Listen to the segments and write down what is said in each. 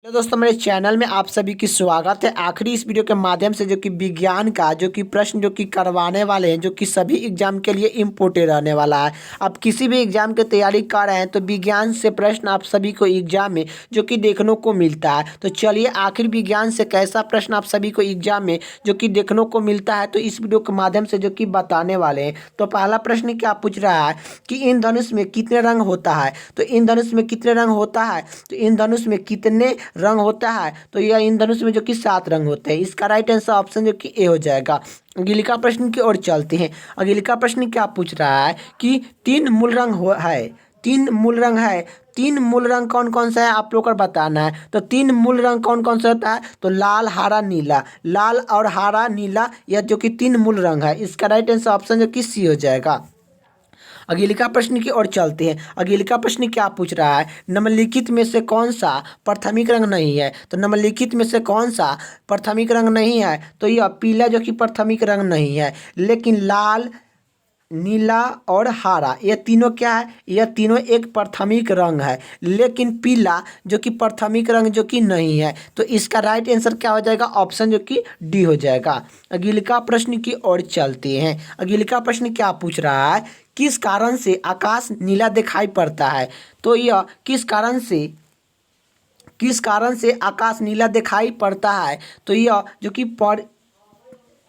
Hello दोस्तों, मेरे channel में आप सभी की स्वागत है। आखिरी इस वीडियो के माध्यम से जो कि विज्ञान का जो कि प्रश्न जो कि करवाने वाले हैं, जो कि सभी एग्जाम के लिए इम्पोर्टेंट रहने वाला है। आप किसी भी एग्जाम की तैयारी कर रहे हैं तो विज्ञान से प्रश्न आप सभी को एग्जाम में जो कि देखने को मिलता है। तो चलिए, आखिर विज्ञान से कैसा प्रश्न आप सभी को एग्जाम में जो कि देखने को मिलता है तो इस वीडियो के माध्यम से जो कि बताने वाले हैं। तो पहला प्रश्न क्या पूछ रहा है कि इंद्रधनुष में कितने रंग होता है। तो इंद्रधनुष में कितने रंग होता है, तो इंद्रधनुष में कितने रंग होता है, तो यह इंद्रधनुष में जो कि 7 रंग होते हैं। इसका राइट आंसर ऑप्शन जो कि ए हो जाएगा। अगले का प्रश्न की ओर चलते हैं। अगले का प्रश्न क्या पूछ रहा है कि 3 मूल रंग है। 3 मूल रंग है। 3 मूल रंग कौन कौन सा है आप लोग को बताना है। तो 3 मूल रंग कौन कौन सा होता है, तो लाल, हरा, नीला। लाल और हरा, नीला, यह जो कि 3 मूल रंग है। इसका राइट आंसर ऑप्शन जो कि सी हो जाएगा। अगले का प्रश्न की ओर चलते हैं। अगले का प्रश्न क्या पूछ रहा है, निम्नलिखित में से कौन सा प्राथमिक रंग नहीं है। तो निम्नलिखित में से कौन सा प्राथमिक रंग नहीं है, तो यह पीला जो कि प्राथमिक रंग नहीं है। लेकिन लाल, नीला और हरा, ये तीनों क्या है, यह तीनों एक प्राथमिक रंग है। लेकिन पीला जो कि प्राथमिक रंग जो कि नहीं है। तो इसका राइट आंसर क्या हो जाएगा, ऑप्शन जो कि डी हो जाएगा। अगले का प्रश्न की ओर चलते हैं। अगले का प्रश्न क्या पूछ रहा है, किस कारण से आकाश नीला दिखाई पड़ता है। तो यह किस कारण से आकाश नीला दिखाई पड़ता है, तो यह जो कि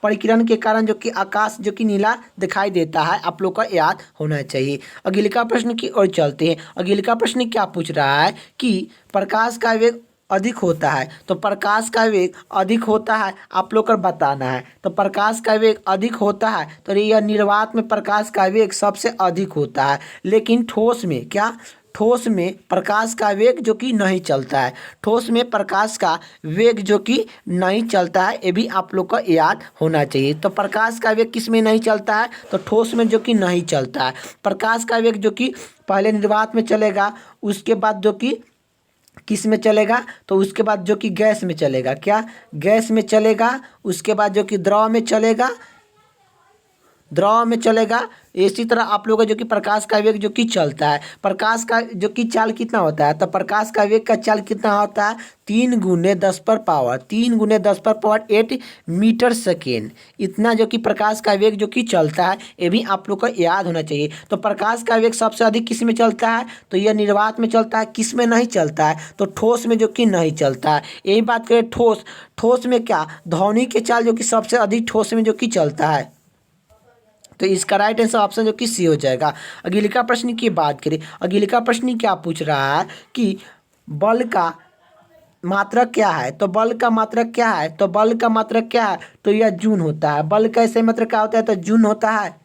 परिकिरण के कारण जो कि आकाश जो कि नीला दिखाई देता है। आप लोग का याद होना चाहिए। अगले का प्रश्न की ओर चलते हैं। अगले का प्रश्न क्या पूछ रहा है कि प्रकाश का वेग अधिक होता है। तो प्रकाश का वेग अधिक होता है, आप लोग को बताना है। तो प्रकाश का वेग अधिक होता है, तो यह निर्वात में प्रकाश का वेग सबसे अधिक होता है। लेकिन ठोस में क्या, ठोस में प्रकाश का वेग जो कि नहीं चलता है। ठोस में प्रकाश का वेग जो कि नहीं चलता है, ये भी आप लोग को याद होना चाहिए। तो प्रकाश का वेग किस में नहीं चलता है, तो ठोस में जो कि नहीं चलता है। प्रकाश का वेग जो कि पहले निर्वात में चलेगा, उसके बाद जो कि किस में चलेगा, तो उसके बाद जो कि गैस में चलेगा। क्या, गैस में चलेगा। उसके बाद जो कि द्रव में चलेगा, द्रव में चलेगा। इसी तरह आप लोगों का जो कि प्रकाश का वेग जो कि चलता है। प्रकाश का जो कि चाल कितना होता है, तो प्रकाश का वेग का चाल कितना होता है, 3 × 10⁻⁸ मीटर सेकेंड। इतना जो कि प्रकाश का वेग जो कि चलता है, ये भी आप लोग को याद होना चाहिए। तो प्रकाश का वेग सबसे अधिक किस में चलता है, तो यह निर्वात में चलता है। किस में नहीं चलता है, तो ठोस में जो कि नहीं चलता है। यही बात करें ठोस, ठोस में क्या, ध्वनि की चाल जो कि सबसे अधिक ठोस में जो कि चलता है। तो इसका राइट आंसर ऑप्शन जो कि सी हो जाएगा। अगले का प्रश्न की बात करें। अगले का प्रश्न क्या पूछ रहा है कि बल का मात्रक क्या है। तो बल का मात्रक क्या है, तो बल का मात्रक क्या है, तो यह जून होता है। बल का ऐसे मात्रक क्या होता है, तो जून होता है।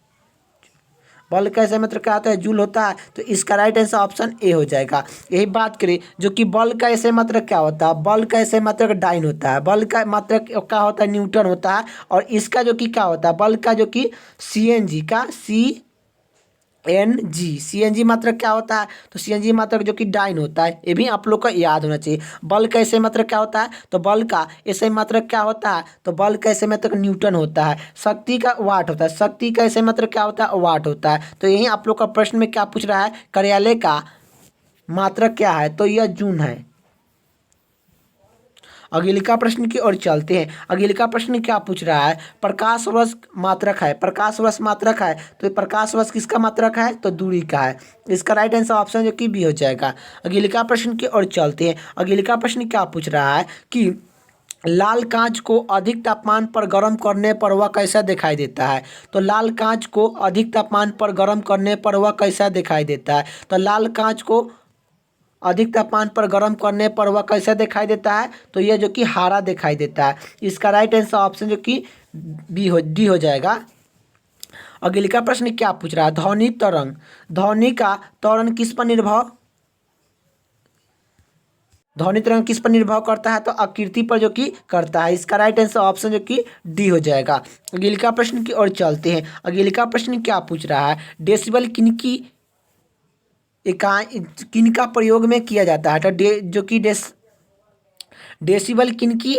बल का ऐसे मात्रक क्या होता है, जूल होता है। तो इसका राइट आंसर ऑप्शन ए हो जाएगा। यही बात करें जो कि बल का ऐसे मात्रक क्या होता है, बल का ऐसे मात्रक डाइन होता है। बल का मात्रक क्या होता है, न्यूटन होता है। और इसका जो कि क्या होता है, बल का जो कि सीएनजी का सीएनजी मात्रक क्या होता है, तो सीएनजी मात्रक जो कि डाइन होता है। ये भी आप लोग को याद होना चाहिए। बल का ऐसे मात्रक क्या होता है, तो बल का ऐसे मात्रक क्या होता है, तो बल का ऐसे मात्रक न्यूटन होता है। शक्ति का वाट होता है। शक्ति का ऐसे मात्रक क्या होता है, वाट होता है। तो यही आप लोग का प्रश्न में क्या पूछ रहा है, कार्यालय का मात्रक क्या है, तो यह जून है। अगले का प्रश्न की ओर चलते हैं। अगले का प्रश्न क्या पूछ रहा है, प्रकाश वर्ष मात्रक है। प्रकाश वर्ष मात्रक है, तो प्रकाश वर्ष किसका मात्रक है, तो दूरी का है। इसका राइट आंसर ऑप्शन जो कि बी हो जाएगा। अगले का प्रश्न की ओर चलते हैं। अगले का प्रश्न क्या पूछ रहा है कि लाल कांच को अधिक तापमान पर गर्म करने पर वह कैसा दिखाई देता है। तो लाल कांच को अधिक तापमान पर गर्म करने पर वह कैसा दिखाई देता है, तो लाल कांच को अधिक तापमान पर गर्म करने पर वह कैसा दिखाई देता है, तो यह जो कि हरा दिखाई देता है। इसका राइट आंसर ऑप्शन जो कि डी हो जाएगा। अगले का प्रश्न क्या पूछ रहा है, ध्वनि तरंग, ध्वनि का त्वरण किस पर निर्भर, ध्वनि तरंग किस पर निर्भर करता है, तो आकृति पर जो कि करता है। इसका राइट आंसर ऑप्शन जो कि डी हो जाएगा। अगले का प्रश्न की ओर चलते हैं। अगले का प्रश्न क्या पूछ रहा है, डेसिबल किनका प्रयोग में किया जाता है। तो जो कि डेसिबल किनकी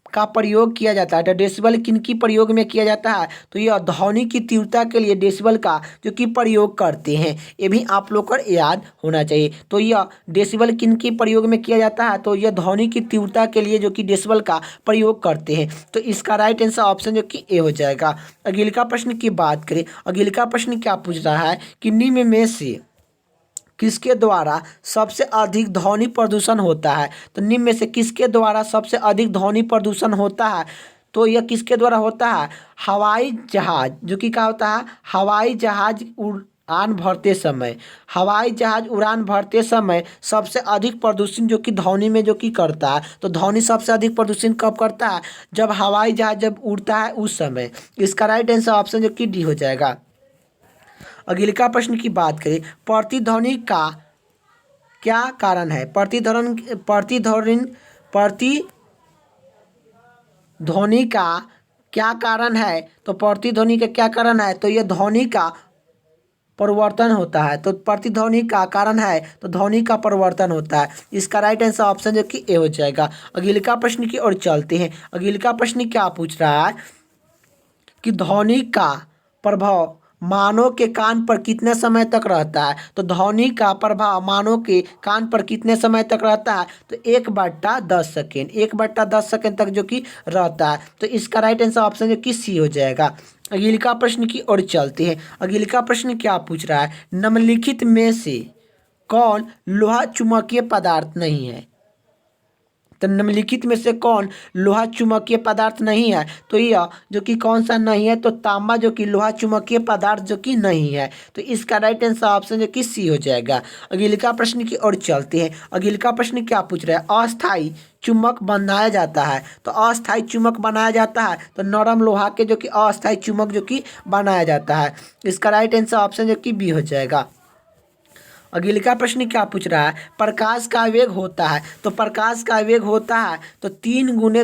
का प्रयोग किया जाता है। तो डेसिबल किन की प्रयोग में किया जाता है, तो यह ध्वनि की तीव्रता के लिए डेसिबल का जो कि प्रयोग करते हैं, ये भी आप लोग को याद होना चाहिए। तो यह डेसिबल किन की प्रयोग में किया जाता है, तो यह ध्वनि की तीव्रता के लिए जो कि डेसिबल का प्रयोग करते हैं। तो इसका राइट आंसर ऑप्शन जो कि ए हो जाएगा। अगले का प्रश्न की बात करें, अगले का प्रश्न क्या पूछ रहा है कि निम्न में से किसके द्वारा सबसे अधिक ध्वनि प्रदूषण होता है। तो निम्न में से किसके द्वारा सबसे अधिक ध्वनि प्रदूषण होता है, तो यह किसके द्वारा होता है, हवाई जहाज, जो कि क्या होता है, हवाई जहाज उड़ान भरते समय, हवाई जहाज उड़ान भरते समय सबसे अधिक प्रदूषण जो कि ध्वनि में जो कि करता है। तो ध्वनि सबसे अधिक प्रदूषण कब करता है, जब हवाई जहाज जब उड़ता है उस समय। इसका राइट आंसर ऑप्शन जो कि डी हो जाएगा। अगले का प्रश्न की बात करें, प्रतिध्वनि का क्या कारण है, प्रतिध्वनि का क्या कारण है, तो प्रतिध्वनि का क्या कारण है, तो यह ध्वनि का परिवर्तन होता है। तो प्रतिध्वनि का कारण है तो ध्वनि का परिवर्तन होता है। इसका राइट आंसर ऑप्शन जो कि ए हो जाएगा। अगले का प्रश्न की ओर चलते हैं। अगले का प्रश्न क्या पूछ रहा है कि ध्वनि का प्रभाव मानव के कान पर कितने समय तक रहता है। तो ध्वनि का प्रभाव मानव के कान पर कितने समय तक रहता है, तो 1/10 सेकेंड, 1/10 सेकेंड तक जो कि रहता है। तो इसका राइट आंसर ऑप्शन जो कि सी हो जाएगा। अगले का प्रश्न की ओर चलते हैं। अगले का प्रश्न क्या पूछ रहा है, निम्नलिखित में से कौन लोहा चुंबकीय पदार्थ नहीं है। तो निम्नलिखित में से कौन लोहा चुंबकीय पदार्थ नहीं है, तो यह जो कि कौन सा नहीं है, तो तांबा जो कि लोहा चुंबकीय पदार्थ जो कि नहीं है। तो इसका राइट आंसर ऑप्शन जो कि सी हो जाएगा। अगले का प्रश्न की ओर चलते हैं। अगले का प्रश्न क्या पूछ रहा है, अस्थाई चुम्बक बनाया जाता है। तो अस्थाई चुम्बक बनाया जाता है तो नरम लोहा के जो कि अस्थाई चुम्बक जो कि बनाया जाता है। इसका राइट आंसर ऑप्शन जो कि बी हो जाएगा। अगले का प्रश्न क्या पूछ रहा है, प्रकाश का वेग होता है। तो प्रकाश का वेग होता है तो 3 ×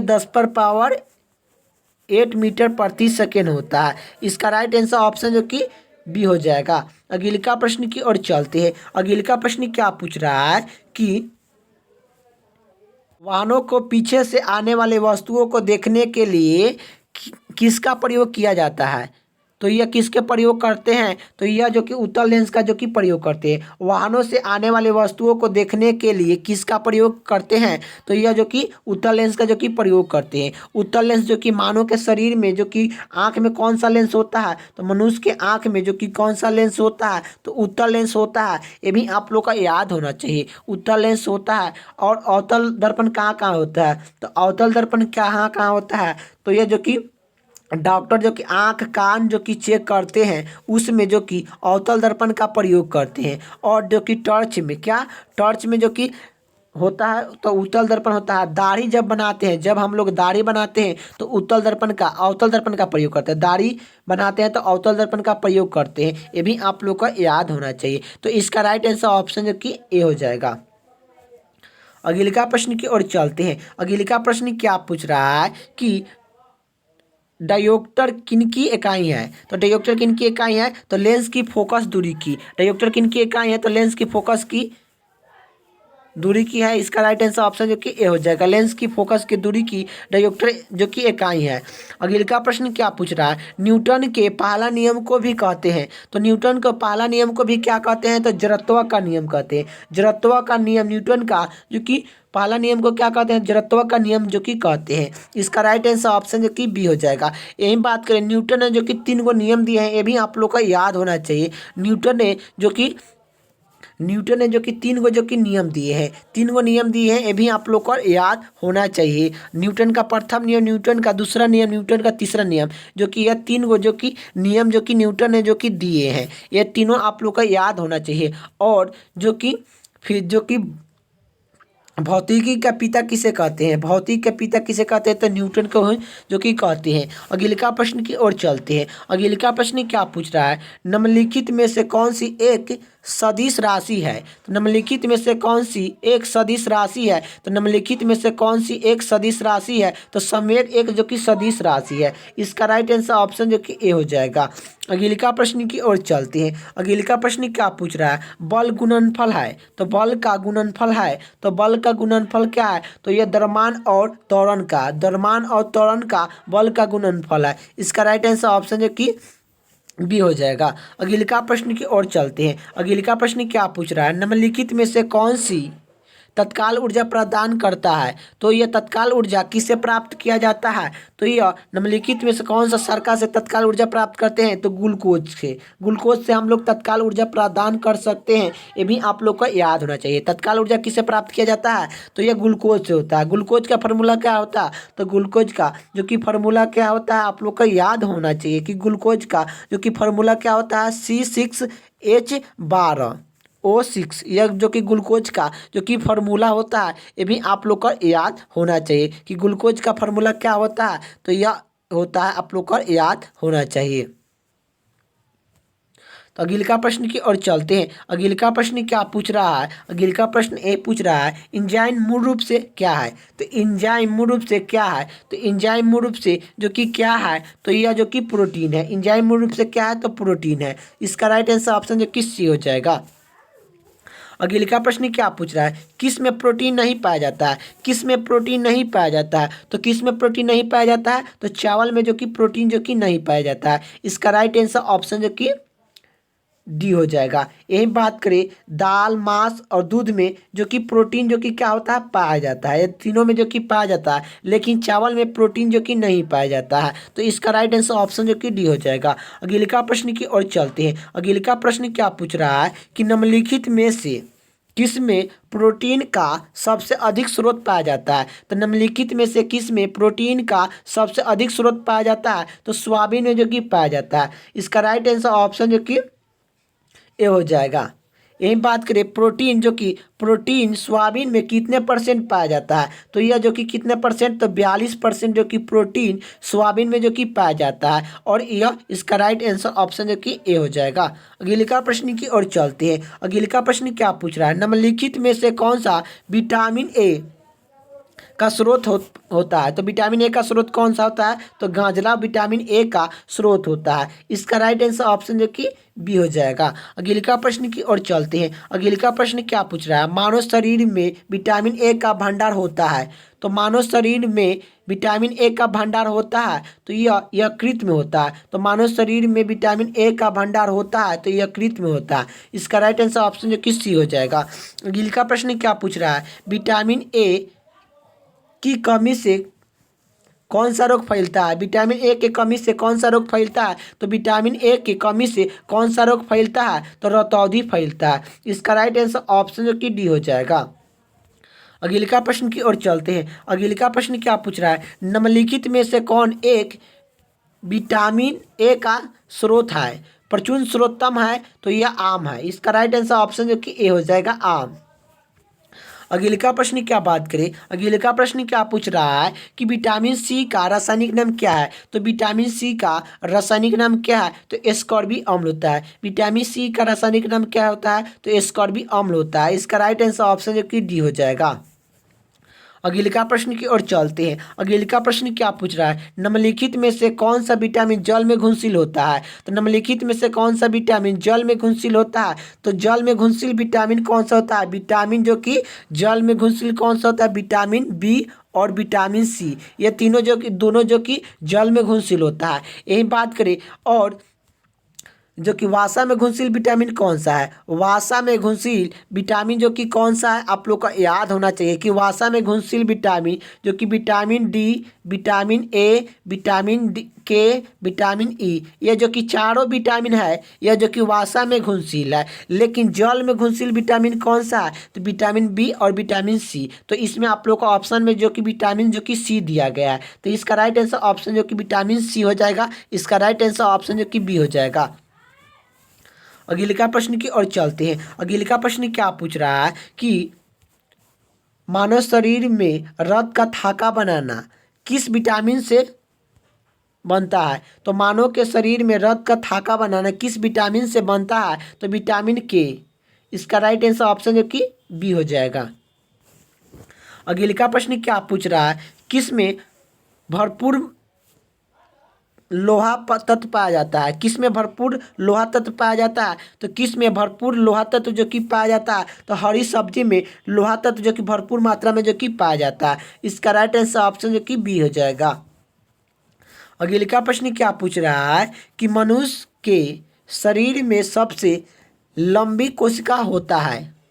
10⁸ मीटर प्रति सेकेंड होता है। इसका राइट आंसर ऑप्शन जो कि बी हो जाएगा। अगले का प्रश्न की ओर चलते हैं। अगले का प्रश्न क्या पूछ रहा है कि वाहनों को पीछे से आने वाले वस्तुओं को देखने के लिए किसका प्रयोग किया जाता है। तो यह किसके प्रयोग करते हैं, तो यह जो कि उत्तल लेंस का जो कि प्रयोग करते हैं। वाहनों से आने वाले वस्तुओं को देखने के लिए किसका प्रयोग करते हैं, तो यह जो कि उत्तल लेंस का जो कि प्रयोग करते हैं। उत्तल लेंस जो कि मानव के शरीर में जो कि आँख में कौन सा लेंस होता है, तो मनुष्य के आँख में जो कि कौन सा लेंस होता है, तो उत्तल लेंस होता है। ये भी आप लोग का याद होना चाहिए, उत्तल लेंस होता है। और अवतल दर्पण कहाँ कहाँ होता है, तो अवतल दर्पण कहाँ कहाँ होता है, तो यह जो कि डॉक्टर जो कि आँख कान जो कि चेक करते हैं उसमें जो कि अवतल दर्पण का प्रयोग करते हैं। और जो कि टॉर्च में जो कि होता है तो उत्तल दर्पण होता है। दाढ़ी जब बनाते हैं, जब हम लोग दाढ़ी बनाते हैं तो अवतल दर्पण का प्रयोग करते हैं। दाढ़ी बनाते हैं तो अवतल दर्पण का प्रयोग करते हैं। ये भी आप लोग को याद होना चाहिए। तो इसका राइट आंसर ऑप्शन जो कि ए हो जाएगा। अगले का प्रश्न की ओर चलते हैं। अगले का प्रश्न क्या पूछ रहा है कि डायोप्टर किन की इकाई है। तो डायोप्टर किन की इकाई है, तो लेंस की फोकस दूरी की। डायोप्टर किन की इकाई है, तो लेंस की फोकस की दूरी की है। इसका राइट आंसर ऑप्शन जो कि ए हो जाएगा। लेंस की फोकस की दूरी की डायोप्टर जो कि इकाई है। अगले का प्रश्न क्या पूछ रहा है, न्यूटन के पहला नियम को भी कहते हैं। तो न्यूटन को पहला नियम को भी क्या कहते हैं, तो जड़त्व का नियम कहते हैं। जड़त्व का नियम न्यूटन का जो कि पहला नियम को क्या कहते हैं, जड़त्व का नियम जो कि कहते हैं। इसका राइट आंसर ऑप्शन जो कि बी हो जाएगा। यही बात करें, न्यूटन ने जो कि 3 गो नियम दिए हैं, ये भी आप लोग को याद होना चाहिए। न्यूटन ने जो कि 3 गो जो कि नियम दिए हैं, 3 गो नियम दिए हैं, ये भी आप लोग को याद होना चाहिए। न्यूटन का प्रथम नियम, न्यूटन का दूसरा नियम, न्यूटन का तीसरा नियम, जो कि यह 3 गो जो कि नियम जो कि न्यूटन ने जो कि दिए हैं, ये तीनों आप लोग को याद होना चाहिए। और जो कि फिर जो कि भौतिकी का पिता किसे कहते हैं, भौतिकी का पिता किसे कहते हैं, तो न्यूटन को जो कि कहते हैं। अगले का प्रश्न की ओर चलते हैं। अगले का प्रश्न क्या पूछ रहा है, निम्नलिखित में से कौन सी एक सदिश राशि है? तो निम्नलिखित में से कौन सी एक सदिश राशि है? तो निम्नलिखित में से कौन सी एक सदिश राशि है? तो समेत एक जो कि सदिश राशि है। इसका राइट आंसर ऑप्शन जो कि ए हो जाएगा। अगले का प्रश्न की ओर चलते हैं। अगले का प्रश्न क्या पूछ रहा है? बल गुणनफल है, तो बल का गुणनफल है, तो बल का गुणनफल क्या है? तो यह द्रव्यमान और त्वरण का, द्रव्यमान और त्वरण का बल का गुणनफल है। इसका राइट आंसर ऑप्शन जो कि बी हो जाएगा। अगले का प्रश्न की ओर चलते हैं। अगले का प्रश्न क्या पूछ रहा है? निम्नलिखित में से कौन सी तत्काल ऊर्जा प्रदान करता है? तो यह तत्काल ऊर्जा किससे प्राप्त किया जाता है? तो यह निम्नलिखित में से कौन सा शर्करा से तत्काल ऊर्जा प्राप्त करते हैं? तो ग्लूकोज से। ग्लूकोज से हम लोग तत्काल ऊर्जा प्रदान कर सकते हैं। ये भी आप लोग को याद होना चाहिए। तत्काल ऊर्जा किससे प्राप्त किया जाता है? तो यह ग्लूकोज से होता है। ग्लूकोज का फार्मूला क्या होता है? तो ग्लूकोज का जो कि फार्मूला क्या होता है आप लोग को याद होना चाहिए कि ग्लूकोज का जो कि फार्मूला क्या होता है? C6H12O6। यह जो कि ग्लूकोज का जो कि फार्मूला होता है ये भी आप लोग को याद होना चाहिए कि ग्लूकोज का फार्मूला क्या होता है। तो यह होता है आप लोग को याद होना चाहिए। तो अगले का प्रश्न की ओर चलते हैं। अगले का प्रश्न क्या पूछ रहा है? अगले का प्रश्न ए पूछ रहा है एंजाइम मूल रूप से क्या है? तो एंजाइम मूल रूप से क्या है? तो एंजाइम मूल रूप से जो कि क्या है? तो यह जो कि प्रोटीन है। एंजाइम मूल रूप से क्या है? तो प्रोटीन है। इसका राइट आंसर ऑप्शन जो कि सी हो जाएगा। अगले का प्रश्न क्या पूछ रहा है? किस में प्रोटीन नहीं पाया जाता है? किस में प्रोटीन नहीं पाया जाता है? तो किस में प्रोटीन नहीं पाया जाता है? तो चावल में जो कि प्रोटीन जो कि नहीं पाया जाता है। इसका राइट आंसर ऑप्शन जो कि डी हो जाएगा। यही बात करें दाल, मांस और दूध में जो कि प्रोटीन जो कि क्या होता है? पाया जाता है। ये तीनों में जो कि पाया जाता है, लेकिन चावल में प्रोटीन जो कि नहीं पाया जाता है। तो इसका राइट आंसर ऑप्शन जो कि डी हो जाएगा। अगले का प्रश्न की ओर चलते हैं। अगले का प्रश्न क्या पूछ रहा है कि निम्नलिखित में से किस में प्रोटीन का सबसे अधिक स्रोत पाया जाता है? तो निम्नलिखित में से किस में प्रोटीन का सबसे अधिक स्रोत पाया जाता है? तो सोयाबीन में जो कि पाया जाता है। इसका राइट आंसर ऑप्शन जो कि ए हो जाएगा। यही बात करें प्रोटीन जो कि प्रोटीन सोयाबीन में कितने परसेंट पाया जाता है? तो यह जो कि कितने परसेंट? तो 42% जो कि प्रोटीन सोयाबीन में जो कि पाया जाता है। और यह इसका राइट आंसर ऑप्शन जो कि ए हो जाएगा। अगले का प्रश्न की ओर चलते हैं। अगले का प्रश्न क्या पूछ रहा है? निम्नलिखित में से कौन सा विटामिन ए का स्रोत होता है? तो विटामिन ए का स्रोत कौन सा होता है? तो गाजरा विटामिन ए का स्रोत होता है। इसका राइट आंसर ऑप्शन जो कि बी हो जाएगा। अगले का प्रश्न की ओर चलते हैं। अगले का प्रश्न क्या पूछ रहा है? मानव शरीर में विटामिन ए का भंडार होता है। तो मानव शरीर में विटामिन ए का भंडार होता है तो यह यकृत में होता है। तो मानव शरीर में विटामिन ए का भंडार होता है तो यकृत में होता है। इसका राइट आंसर ऑप्शन जो कि सी हो जाएगा। अगले का प्रश्न क्या पूछ रहा है? विटामिन ए की कमी से कौन सा रोग फैलता है? विटामिन ए की कमी से कौन सा रोग फैलता है? तो विटामिन ए की कमी से कौन सा रोग फैलता है? तो रतौंधी फैलता है। इसका राइट आंसर ऑप्शन जो कि डी हो जाएगा। अगले का प्रश्न की ओर चलते हैं। अगले का प्रश्न क्या पूछ रहा है? निम्नलिखित में से कौन एक विटामिन ए का स्रोत है? प्रचुर स्रोतम है तो यह आम है। इसका राइट आंसर ऑप्शन जो कि ए हो जाएगा, आम। अगले का प्रश्न क्या बात करें? अगले का प्रश्न क्या पूछ रहा है कि विटामिन सी का रासायनिक नाम क्या है? तो विटामिन सी का रासायनिक नाम क्या है? तो एस्कॉर्बिक अम्ल होता है। विटामिन सी का रासायनिक नाम क्या होता है? तो एस्कॉर्बिक अम्ल होता है। इसका राइट आंसर ऑप्शन जो कि डी हो जाएगा। अगले का प्रश्न की ओर चलते हैं। अगले का प्रश्न क्या पूछ रहा है? निम्नलिखित में से कौन सा विटामिन जल में घुलनशील होता है? तो निम्नलिखित में से कौन सा विटामिन जल में घुलनशील होता है? तो जल में घुलनशील विटामिन कौन सा होता है? विटामिन जो कि जल में घुलनशील कौन सा होता है? विटामिन बी और विटामिन सी। ये तीनों जो कि दोनों जो कि जल में घुलनशील होता है। यही बात करें। और जो कि वासा में घुलनशील विटामिन कौन सा है? वासा में घुलनशील विटामिन जो कि कौन सा है आप लोग को याद होना चाहिए कि वासा में घुलनशील विटामिन जो कि vitamin D, vitamin A, vitamin D के, विटामिन ई, ये जो कि चारों विटामिन है यह जो कि वासा में घुलनशील है। लेकिन जल में घुलनशील विटामिन कौन सा है? तो विटामिन बी और विटामिन सी। तो इसमें आप लोग को ऑप्शन में जो कि विटामिन जो कि सी दिया गया है तो इसका राइट आंसर ऑप्शन जो कि विटामिन सी हो जाएगा। इसका राइट आंसर ऑप्शन जो कि बी हो जाएगा। अगले का प्रश्न की ओर चलते हैं। अगले का प्रश्न क्या पूछ रहा है कि मानव शरीर में रक्त का थाका बनाना किस विटामिन से बनता है? तो मानव के शरीर में रक्त का थाका बनाना किस विटामिन से बनता है? तो विटामिन के। इसका राइट आंसर ऑप्शन जो कि बी हो जाएगा। अगले का प्रश्न क्या पूछ रहा है, किस में भरपूर लोहा तत्व पाया जाता है, किस में भरपूर लोहा तत्व पाया जाता है, तो किस में भरपूर लोहा तत्व जो कि पाया जाता है, तो हरी सब्जी में लोहा तत्व जो कि भरपूर मात्रा में जो कि पाया जाता है। इसका राइट आंसर ऑप्शन जो कि बी हो जाएगा। अगले का प्रश्न क्या पूछ रहा है कि मनुष्य के शरीर में सबसे लंबी कोशिका होता है,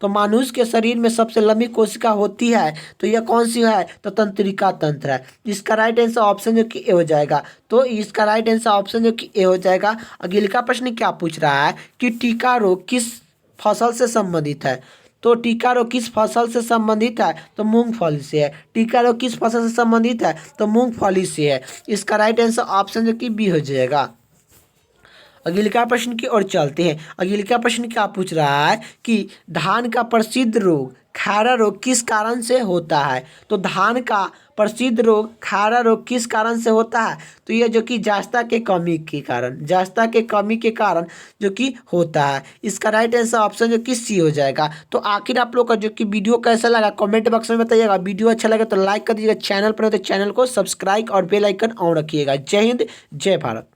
तो मनुष्य के शरीर में सबसे लंबी कोशिका होती है, तो यह कौन सी है, तो तंत्रिका तंत्र है। इसका राइट आंसर ऑप्शन जो कि ए हो जाएगा। तो इसका राइट आंसर ऑप्शन जो कि ए हो जाएगा। अगले का प्रश्न क्या पूछ रहा है कि टीका रोग किस फसल से संबंधित है, तो टीका रोग किस फसल से संबंधित है, तो मूंगफली से है। टीका रोग किस फसल से संबंधित है, तो मूंगफली से है। इसका राइट आंसर ऑप्शन जो कि बी हो जाएगा। अगले का प्रश्न की ओर चलते हैं। अगले का प्रश्न क्या पूछ रहा है कि धान का प्रसिद्ध रोग खैरा रोग किस कारण से होता है, तो धान का प्रसिद्ध रोग खैरा रोग किस कारण से होता है, तो यह जो कि जस्ता के कमी के कारण, जस्ता के कमी के कारण जो कि होता है। इसका राइट आंसर ऑप्शन जो कि सी हो जाएगा। तो आखिर आप लोग का जो कि वीडियो कैसा लगा कमेंट बॉक्स में बताइएगा। वीडियो अच्छा लगे तो लाइक कर दीजिएगा, चैनल पर हो तो चैनल को सब्सक्राइब और बेल आइकन ऑन रखिएगा। जय हिंद, जय भारत।